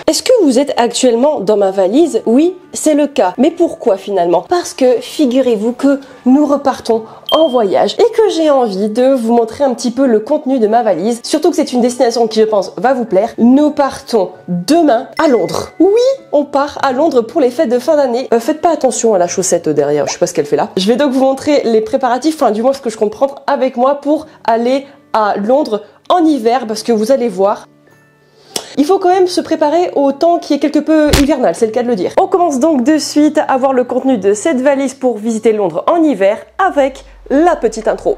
Est-ce que vous êtes actuellement dans ma valise? Oui, c'est le cas. Mais pourquoi finalement? Parce que figurez-vous que nous repartons en voyage et que j'ai envie de vous montrer un petit peu le contenu de ma valise. Surtout que c'est une destination qui, je pense, va vous plaire. Nous partons demain à Londres. Oui, on part à Londres pour les fêtes de fin d'année. Faites pas attention à la chaussette derrière, je sais pas ce qu'elle fait là. Je vais donc vous montrer les préparatifs, enfin du moins ce que je compte prendre avec moi pour aller à Londres en hiver, parce que vous allez voir, il faut quand même se préparer au temps qui est quelque peu hivernal, c'est le cas de le dire. On commence donc de suite à voir le contenu de cette valise pour visiter Londres en hiver avec la petite intro.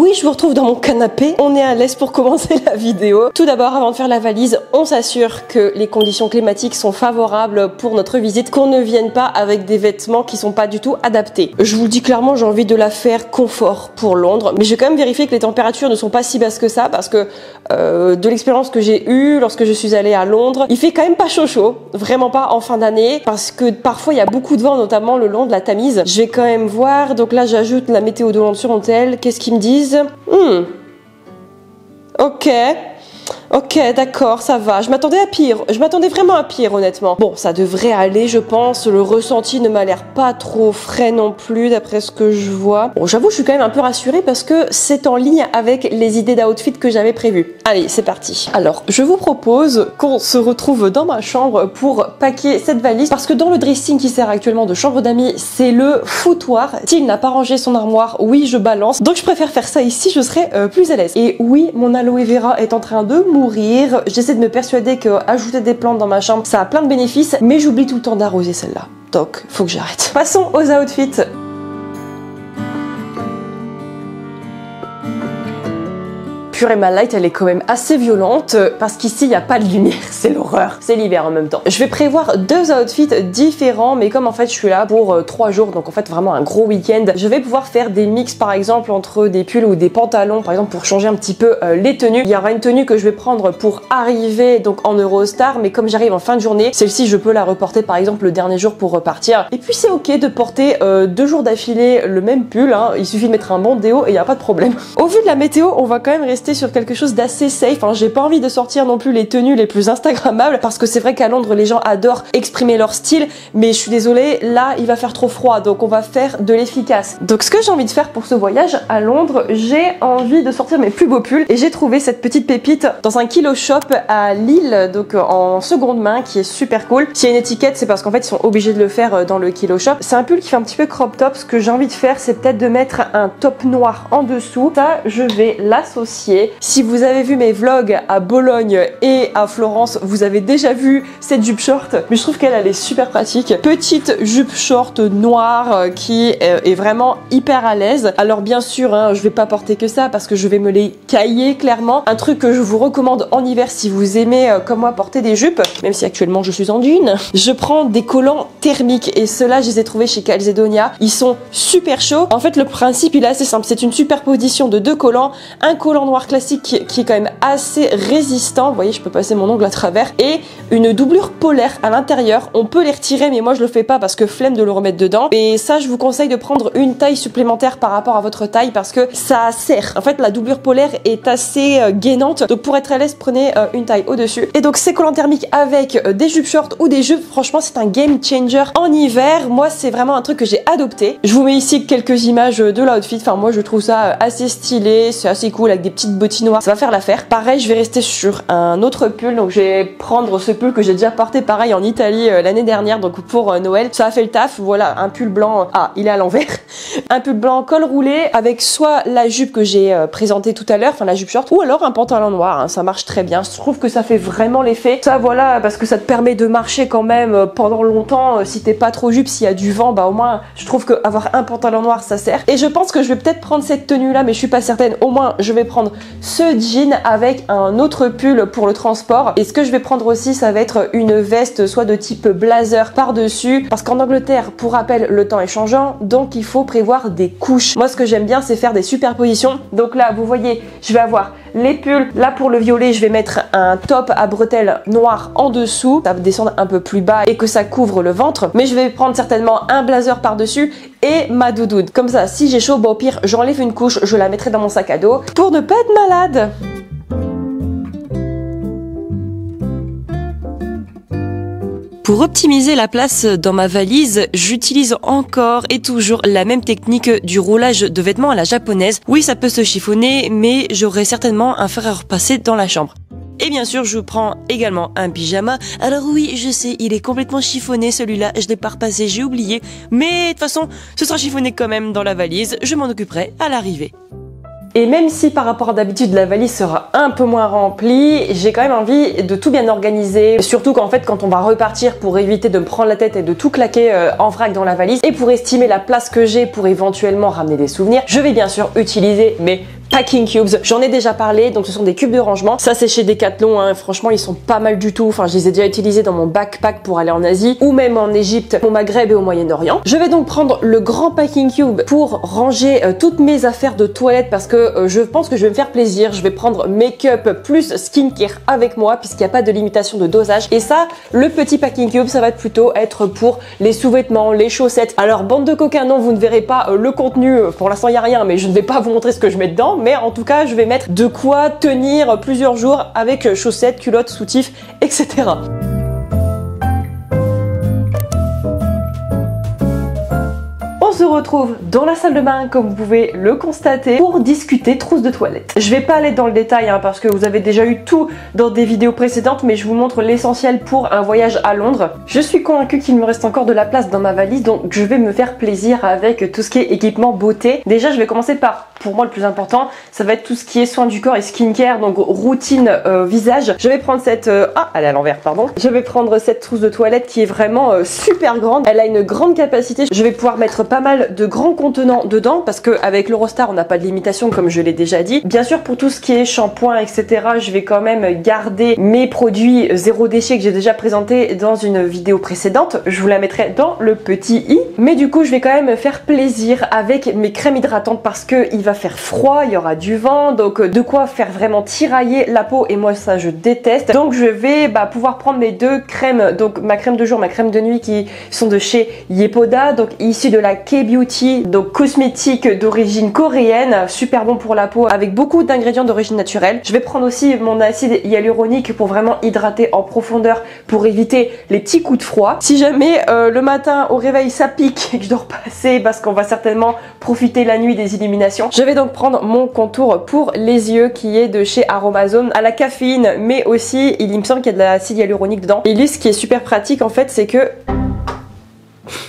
Oui, je vous retrouve dans mon canapé. On est à l'aise pour commencer la vidéo. Tout d'abord, avant de faire la valise, on s'assure que les conditions climatiques sont favorables pour notre visite, qu'on ne vienne pas avec des vêtements qui sont pas du tout adaptés. Je vous le dis clairement, j'ai envie de la faire confort pour Londres, mais je vais quand même vérifier que les températures ne sont pas si basses que ça, parce que de l'expérience que j'ai eue lorsque je suis allée à Londres, il fait quand même pas chaud, vraiment pas en fin d'année, parce que parfois il y a beaucoup de vent, notamment le long de la Tamise. Je vais quand même voir, donc là j'ajoute la météo de Londres sur mon tel. Qu'est-ce qu'ils me disent? Ok, d'accord, ça va. Je m'attendais à pire. Je m'attendais vraiment à pire, honnêtement. Bon, ça devrait aller, je pense. Le ressenti ne m'a l'air pas trop frais non plus, d'après ce que je vois. Bon, j'avoue, je suis quand même un peu rassurée parce que c'est en ligne avec les idées d'outfit que j'avais prévues. Allez, c'est parti. Alors, je vous propose qu'on se retrouve dans ma chambre pour packer cette valise, parce que dans le dressing qui sert actuellement de chambre d'amis, c'est le foutoir. S'il n'a pas rangé son armoire, oui, je balance. Donc, je préfère faire ça ici, je serai plus à l'aise. Et oui, mon aloe vera est en train de mourir. J'essaie de me persuader que ajouter des plantes dans ma chambre, ça a plein de bénéfices, mais j'oublie tout le temps d'arroser celle-là. Donc, faut que j'arrête. Passons aux outfits. Purée, ma light, elle est quand même assez violente parce qu'ici, il n'y a pas de lumière. C'est l'horreur. C'est l'hiver en même temps. Je vais prévoir deux outfits différents, mais comme en fait, je suis là pour 3 jours, donc en fait, vraiment un gros week-end, je vais pouvoir faire des mix, par exemple, entre des pulls ou des pantalons, par exemple, pour changer un petit peu les tenues. Il y aura une tenue que je vais prendre pour arriver donc en Eurostar, mais comme j'arrive en fin de journée, celle-ci, je peux la reporter, par exemple, le dernier jour pour repartir. Et puis, c'est ok de porter 2 jours d'affilée le même pull, hein. Il suffit de mettre un bon déo et il n'y a pas de problème. Au vu de la météo, on va quand même rester sur quelque chose d'assez safe, hein. J'ai pas envie de sortir non plus les tenues les plus instagrammables, parce que c'est vrai qu'à Londres les gens adorent exprimer leur style, mais je suis désolée, là il va faire trop froid, donc on va faire de l'efficace. Donc ce que j'ai envie de faire pour ce voyage à Londres, j'ai envie de sortir mes plus beaux pulls, et j'ai trouvé cette petite pépite dans un kilo shop à Lille, donc en seconde main, qui est super cool. S'il y a une étiquette, c'est parce qu'en fait ils sont obligés de le faire dans le kilo shop. C'est un pull qui fait un petit peu crop top. Ce que j'ai envie de faire, c'est peut-être de mettre un top noir en dessous. Ça, je vais l'associer. Si vous avez vu mes vlogs à Bologne et à Florence, vous avez déjà vu cette jupe short, mais je trouve qu'elle est super pratique. Petite jupe short noire qui est vraiment hyper à l'aise. Alors bien sûr, hein, je vais pas porter que ça parce que je vais me les cailler clairement. Un truc que je vous recommande en hiver si vous aimez comme moi porter des jupes, même si actuellement je suis en jean, je prends des collants thermiques, et ceux-là je les ai trouvés chez Calzedonia. Ils sont super chauds. En fait, le principe il est assez simple, c'est une superposition de 2 collants, un collant noir classique qui est quand même assez résistant, vous voyez, je peux passer mon ongle à travers, et une doublure polaire à l'intérieur. On peut les retirer, mais moi je le fais pas parce que flemme de le remettre dedans. Et ça, je vous conseille de prendre une taille supplémentaire par rapport à votre taille, parce que ça serre. En fait, la doublure polaire est assez gainante, donc pour être à l'aise, prenez une taille au-dessus. Et donc ces collants thermiques avec des jupes shorts ou des jupes, franchement c'est un game changer en hiver. Moi c'est vraiment un truc que j'ai adopté. Je vous mets ici quelques images de l'outfit. Enfin, moi je trouve ça assez stylé, c'est assez cool avec des petites bottines noires, ça va faire l'affaire. Pareil, je vais rester sur un autre pull, donc je vais prendre ce pull que j'ai déjà porté pareil en Italie l'année dernière, donc pour Noël. Ça a fait le taf. Voilà, un pull blanc, ah il est à l'envers, un pull blanc col roulé avec soit la jupe que j'ai présentée tout à l'heure, enfin la jupe short, ou alors un pantalon noir, hein. Ça marche très bien, je trouve que ça fait vraiment l'effet. Ça voilà, parce que ça te permet de marcher quand même pendant longtemps. Si t'es pas trop jupe, s'il y a du vent, bah au moins je trouve que avoir un pantalon noir ça sert. Et je pense que je vais peut-être prendre cette tenue là, mais je suis pas certaine. Au moins je vais prendre ce jean avec un autre pull pour le transport. Et ce que je vais prendre aussi, ça va être une veste soit de type blazer par dessus, parce qu'en Angleterre, pour rappel, le temps est changeant, donc il faut prévoir des couches. Moi ce que j'aime bien, c'est faire des superpositions. Donc là vous voyez, je vais avoir les pulls. Là pour le violet, je vais mettre un top à bretelles noires en dessous. Ça va descendre un peu plus bas et que ça couvre le ventre. Mais je vais prendre certainement un blazer par-dessus et ma doudoune. Comme ça, si j'ai chaud, bon, au pire, j'enlève une couche, je la mettrai dans mon sac à dos pour ne pas être malade. Pour optimiser la place dans ma valise, j'utilise encore et toujours la même technique du roulage de vêtements à la japonaise. Oui, ça peut se chiffonner, mais j'aurai certainement un fer à repasser dans la chambre. Et bien sûr, je prends également un pyjama. Alors oui, je sais, il est complètement chiffonné celui-là, je l'ai pas repassé, j'ai oublié. Mais de toute façon, ce sera chiffonné quand même dans la valise, je m'en occuperai à l'arrivée. Et même si par rapport à d'habitude la valise sera un peu moins remplie, j'ai quand même envie de tout bien organiser. Surtout qu'en fait quand on va repartir, pour éviter de me prendre la tête et de tout claquer en vrac dans la valise, et pour estimer la place que j'ai pour éventuellement ramener des souvenirs, je vais bien sûr utiliser mes packing cubes. J'en ai déjà parlé, donc ce sont des cubes de rangement. Ça c'est chez Decathlon, hein. Franchement ils sont pas mal du tout. Enfin je les ai déjà utilisés dans mon backpack pour aller en Asie ou même en Égypte, au Maghreb et au Moyen-Orient. Je vais donc prendre le grand packing cube pour ranger toutes mes affaires de toilette parce que je pense que je vais me faire plaisir. Je vais prendre make-up plus skincare avec moi puisqu'il n'y a pas de limitation de dosage. Et ça, le petit packing cube, ça va plutôt être pour les sous-vêtements, les chaussettes. Alors bande de coquins, non, vous ne verrez pas le contenu. Pour l'instant il n'y a rien, mais je ne vais pas vous montrer ce que je mets dedans. Mais en tout cas, je vais mettre de quoi tenir plusieurs jours avec chaussettes, culottes, soutifs, etc. On se retrouve dans la salle de bain, comme vous pouvez le constater, pour discuter trousse de toilette. Je vais pas aller dans le détail hein, parce que vous avez déjà eu tout dans des vidéos précédentes, mais je vous montre l'essentiel pour un voyage à Londres. Je suis convaincue qu'il me reste encore de la place dans ma valise, donc je vais me faire plaisir avec tout ce qui est équipement beauté. Déjà, je vais commencer par, pour moi le plus important, ça va être tout ce qui est soins du corps et skincare, donc routine visage. Je vais prendre cette... Ah, elle est à l'envers, pardon. Je vais prendre cette trousse de toilette qui est vraiment super grande. Elle a une grande capacité. Je vais pouvoir mettre pas mal de grands contenants dedans parce qu'avec l'Eurostar on n'a pas de limitation comme je l'ai déjà dit. Bien sûr pour tout ce qui est shampoing etc, je vais quand même garder mes produits zéro déchet que j'ai déjà présenté dans une vidéo précédente. Je vous la mettrai dans le petit i. Mais du coup je vais quand même faire plaisir avec mes crèmes hydratantes parce que il va faire froid, il y aura du vent, donc de quoi faire vraiment tirailler la peau et moi ça je déteste. Donc je vais pouvoir prendre mes deux crèmes, donc ma crème de jour, ma crème de nuit qui sont de chez Yepoda, donc issues de la K-Beauty, donc cosmétique d'origine coréenne, super bon pour la peau avec beaucoup d'ingrédients d'origine naturelle. Je vais prendre aussi mon acide hyaluronique pour vraiment hydrater en profondeur pour éviter les petits coups de froid. Si jamais le matin au réveil ça pique et que je dors pas assez parce qu'on va certainement profiter la nuit des illuminations, je vais donc prendre mon contour pour les yeux qui est de chez Aromazone à la caféine, mais aussi il me semble qu'il y a de l'acide hyaluronique dedans. Et lui ce qui est super pratique en fait c'est que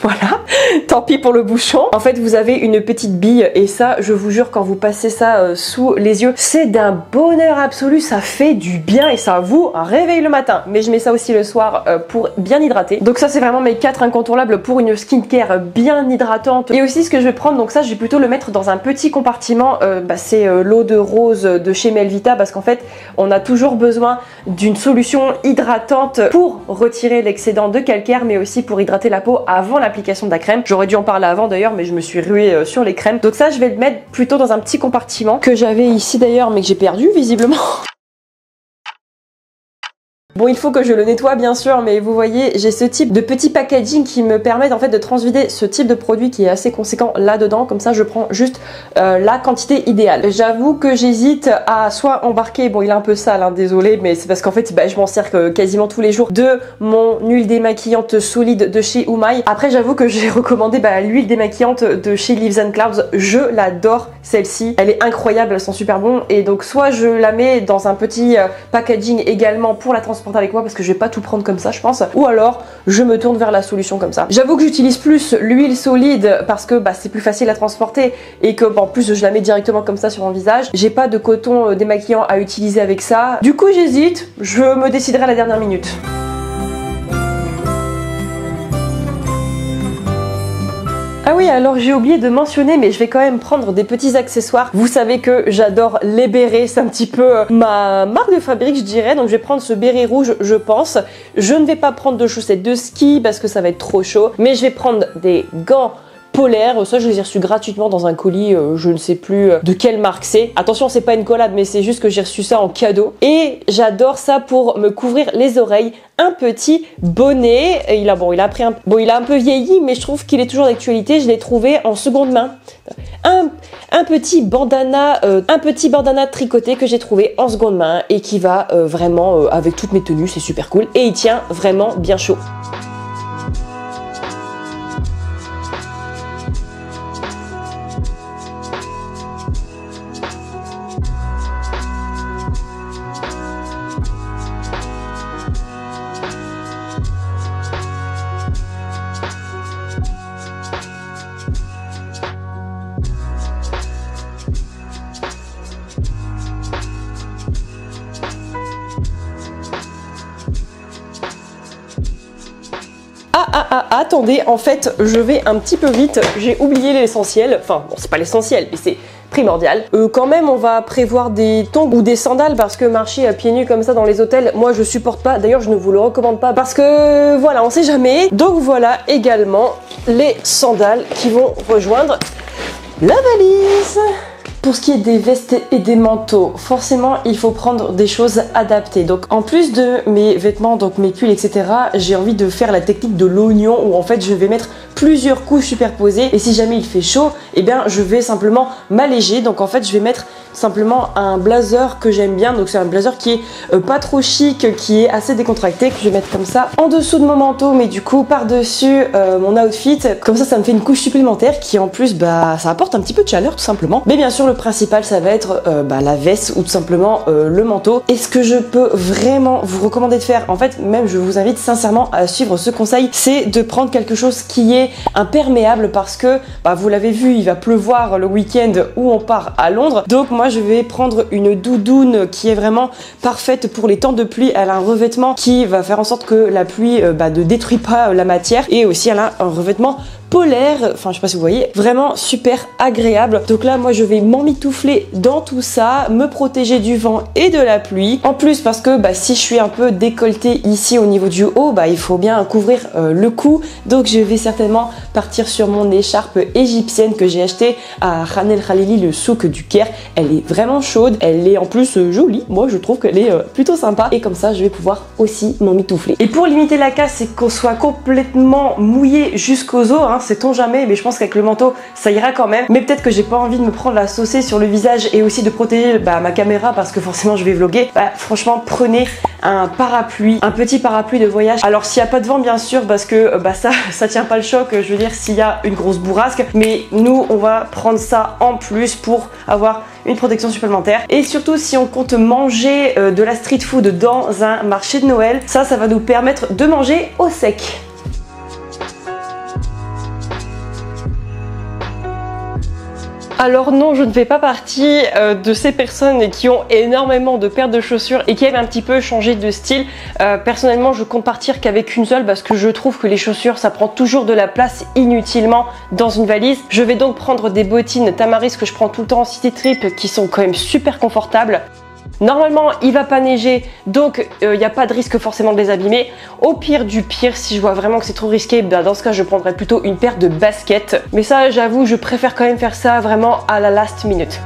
voilà, tant pis pour le bouchon. En fait, vous avez une petite bille et ça, je vous jure, quand vous passez ça sous les yeux, c'est d'un bonheur absolu. Ça fait du bien et ça vous réveille le matin. Mais je mets ça aussi le soir pour bien hydrater. Donc ça, c'est vraiment mes 4 incontournables pour une skincare bien hydratante. Et aussi, ce que je vais prendre, donc ça, je vais plutôt le mettre dans un petit compartiment. C'est l'eau de rose de chez Melvita parce qu'en fait, on a toujours besoin d'une solution hydratante pour retirer l'excédent de calcaire, mais aussi pour hydrater la peau avant l'application de la crème. J'aurais dû en parler avant d'ailleurs, mais je me suis ruée sur les crèmes. Donc ça, je vais le mettre plutôt dans un petit compartiment que j'avais ici d'ailleurs, mais que j'ai perdu visiblement. Bon, il faut que je le nettoie bien sûr, mais vous voyez, j'ai ce type de petit packaging qui me permet en fait de transvider ce type de produit qui est assez conséquent là-dedans. Comme ça, je prends juste la quantité idéale. J'avoue que j'hésite à soit embarquer, bon il est un peu sale, hein, désolé, mais c'est parce qu'en fait je m'en sers quasiment tous les jours, de mon huile démaquillante solide de chez Umai. Après, j'avoue que j'ai recommandé l'huile démaquillante de chez Leaves and Clouds. Je l'adore celle-ci, elle est incroyable, elle sent super bon. Et donc soit je la mets dans un petit packaging également pour la transporter avec moi parce que je vais pas tout prendre comme ça je pense, ou alors je me tourne vers la solution comme ça. J'avoue que j'utilise plus l'huile solide parce que c'est plus facile à transporter et que en plus je la mets directement comme ça sur mon visage. J'ai pas de coton démaquillant à utiliser avec ça, du coup j'hésite, je me déciderai à la dernière minute. Ah oui, alors j'ai oublié de mentionner, mais je vais quand même prendre des petits accessoires. Vous savez que j'adore les bérets, c'est un petit peu ma marque de fabrique, je dirais. Donc je vais prendre ce béret rouge, je pense. Je ne vais pas prendre de chaussettes de ski parce que ça va être trop chaud, mais je vais prendre des gants polaires. Ça, je les ai reçus gratuitement dans un colis, je ne sais plus de quelle marque c'est. Attention, c'est pas une collab, mais c'est juste que j'ai reçu ça en cadeau. Et j'adore ça pour me couvrir les oreilles. Un petit bonnet. Et il a un peu vieilli, mais je trouve qu'il est toujours d'actualité. Je l'ai trouvé en seconde main. Un petit bandana tricoté que j'ai trouvé en seconde main et qui va vraiment avec toutes mes tenues. C'est super cool et il tient vraiment bien chaud. Attendez, en fait, je vais un petit peu vite, j'ai oublié l'essentiel, enfin, bon, c'est pas l'essentiel, mais c'est primordial. Quand même, on va prévoir des tongs ou des sandales parce que marcher à pieds nus comme ça dans les hôtels, moi je supporte pas, d'ailleurs je ne vous le recommande pas parce que, voilà, on sait jamais. Donc voilà également les sandales qui vont rejoindre la valise. Pour ce qui est des vestes et des manteaux, forcément il faut prendre des choses adaptées. Donc en plus de mes vêtements, donc mes pulls, etc., j'ai envie de faire la technique de l'oignon où en fait je vais mettre plusieurs couches superposées et si jamais il fait chaud, eh bien je vais simplement m'alléger. Donc en fait je vais mettre simplement un blazer que j'aime bien. Donc c'est un blazer qui est pas trop chic, qui est assez décontracté, que je vais mettre comme ça en dessous de mon manteau, mais du coup par-dessus mon outfit. Comme ça me fait une couche supplémentaire qui en plus, bah ça apporte un petit peu de chaleur tout simplement. Mais bien sûr le principal ça va être la veste ou tout simplement le manteau. Et ce que je peux vraiment vous recommander de faire, en fait même je vous invite sincèrement à suivre ce conseil, c'est de prendre quelque chose qui est imperméable parce que vous l'avez vu, il va pleuvoir le week-end où on part à Londres. Donc moi je vais prendre une doudoune qui est vraiment parfaite pour les temps de pluie. Elle a un revêtement qui va faire en sorte que la pluie ne détruit pas la matière et aussi elle a un revêtement polaire, enfin je sais pas si vous voyez, vraiment super agréable. Donc là moi je vais m'emmitoufler dans tout ça, me protéger du vent et de la pluie. En plus parce que si je suis un peu décolletée ici au niveau du haut, il faut bien couvrir le cou. Donc je vais certainement partir sur mon écharpe égyptienne que j'ai achetée à Khan El Khalili, le souk du Caire. Elle est vraiment chaude, elle est en plus jolie, moi je trouve qu'elle est plutôt sympa et comme ça je vais pouvoir aussi m'emmitoufler. Et pour limiter la casse et qu'on soit complètement mouillé jusqu'aux os, sait-on jamais, mais je pense qu'avec le manteau ça ira quand même. Mais peut-être que j'ai pas envie de me prendre la saucée sur le visage et aussi de protéger ma caméra parce que forcément je vais vlogger. Franchement prenez un parapluie, un petit parapluie de voyage. Alors s'il n'y a pas de vent bien sûr parce que ça tient pas le choc, je veux dire s'il y a une grosse bourrasque, mais nous on va prendre ça en plus pour avoir une protection supplémentaire. Et surtout si on compte manger de la street food dans un marché de Noël, ça va nous permettre de manger au sec. Alors non, je ne fais pas partie de ces personnes qui ont énormément de paires de chaussures et qui aiment un petit peu changer de style. Personnellement, je compte partir qu'avec une seule parce que je trouve que les chaussures, ça prend toujours de la place inutilement dans une valise. Je vais donc prendre des bottines Tamaris que je prends tout le temps en City Trip qui sont quand même super confortables. Normalement, il va pas neiger, donc il n'y a pas de risque forcément de les abîmer. Au pire du pire, si je vois vraiment que c'est trop risqué, dans ce cas, je prendrais plutôt une paire de baskets. Mais ça, j'avoue, je préfère quand même faire ça vraiment à la last minute.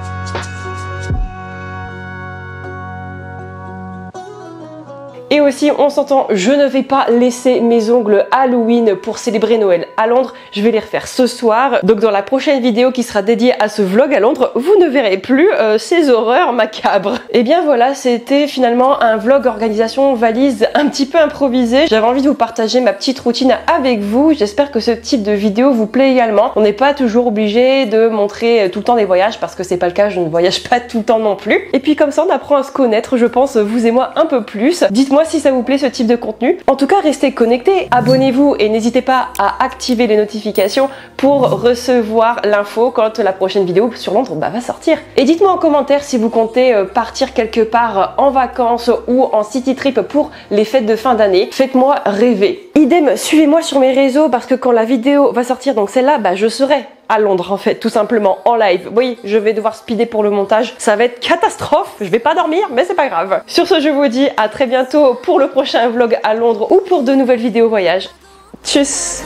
Et aussi, on s'entend, je ne vais pas laisser mes ongles Halloween pour célébrer Noël à Londres. Je vais les refaire ce soir. Donc dans la prochaine vidéo qui sera dédiée à ce vlog à Londres, vous ne verrez plus ces horreurs macabres. Et bien voilà, c'était finalement un vlog organisation valise un petit peu improvisé. J'avais envie de vous partager ma petite routine avec vous. J'espère que ce type de vidéo vous plaît également. On n'est pas toujours obligé de montrer tout le temps des voyages parce que c'est pas le cas, je ne voyage pas tout le temps non plus. Et puis comme ça, on apprend à se connaître, je pense, vous et moi un peu plus. Dites-moi si ça vous plaît ce type de contenu. En tout cas, restez connectés, abonnez-vous et n'hésitez pas à activer les notifications pour recevoir l'info quand la prochaine vidéo sur Londres va sortir. Et dites-moi en commentaire si vous comptez partir quelque part en vacances ou en city trip pour les fêtes de fin d'année. Faites-moi rêver. Idem, suivez-moi sur mes réseaux parce que quand la vidéo va sortir, donc celle-là, je serai à Londres en fait, tout simplement en live. Oui, je vais devoir speeder pour le montage, ça va être catastrophe, je vais pas dormir, mais c'est pas grave. Sur ce, je vous dis à très bientôt pour le prochain vlog à Londres ou pour de nouvelles vidéos voyage. Tchuss!